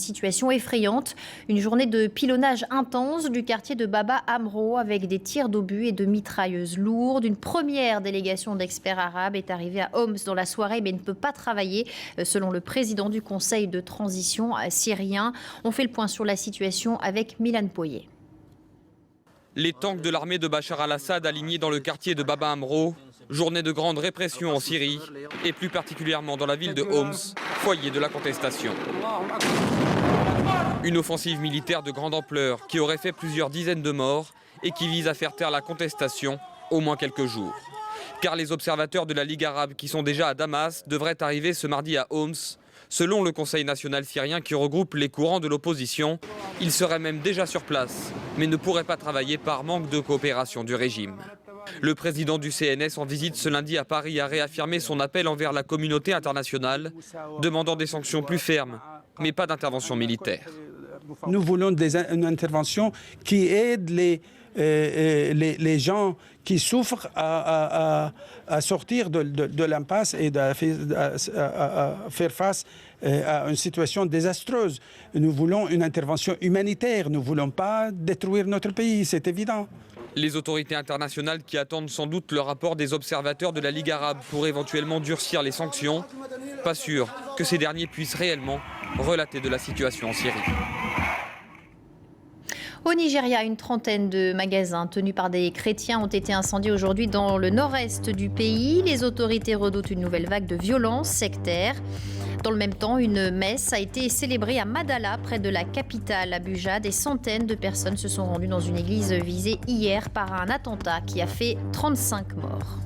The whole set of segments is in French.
situation effrayante. Une journée de pilonnage intense du quartier de Baba Amro avec des tirs d'obus et de mitrailleuses lourdes. Une première délégation d'experts arabes est arrivée à Homs dans la soirée mais ne peut pas travailler, selon le président du Conseil de transition syrien. On fait le point sur la situation avec Milan Poyer. Les tanks de l'armée de Bachar al-Assad alignés dans le quartier de Baba Amro. Journée de grande répression en Syrie et plus particulièrement dans la ville de Homs, foyer de la contestation. Une offensive militaire de grande ampleur qui aurait fait plusieurs dizaines de morts et qui vise à faire taire la contestation au moins quelques jours. Car les observateurs de la Ligue arabe qui sont déjà à Damas devraient arriver ce mardi à Homs. Selon le Conseil national syrien qui regroupe les courants de l'opposition, ils seraient même déjà sur place, mais ne pourraient pas travailler par manque de coopération du régime. Le président du CNS en visite ce lundi à Paris a réaffirmé son appel envers la communauté internationale, demandant des sanctions plus fermes, mais pas d'intervention militaire. Nous voulons une intervention qui aide les gens qui souffrent à sortir de l'impasse et à faire face à une situation désastreuse. Nous voulons une intervention humanitaire, nous ne voulons pas détruire notre pays, c'est évident. Les autorités internationales qui attendent sans doute le rapport des observateurs de la Ligue arabe pour éventuellement durcir les sanctions, pas sûr que ces derniers puissent réellement relater de la situation en Syrie. Au Nigeria, une trentaine de magasins tenus par des chrétiens ont été incendiés aujourd'hui dans le nord-est du pays. Les autorités redoutent une nouvelle vague de violences sectaires. Dans le même temps, une messe a été célébrée à Madala, près de la capitale Abuja. Des centaines de personnes se sont rendues dans une église visée hier par un attentat qui a fait 35 morts.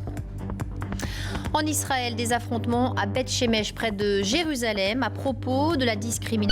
En Israël, des affrontements à Beth Shemesh, près de Jérusalem, à propos de la discrimination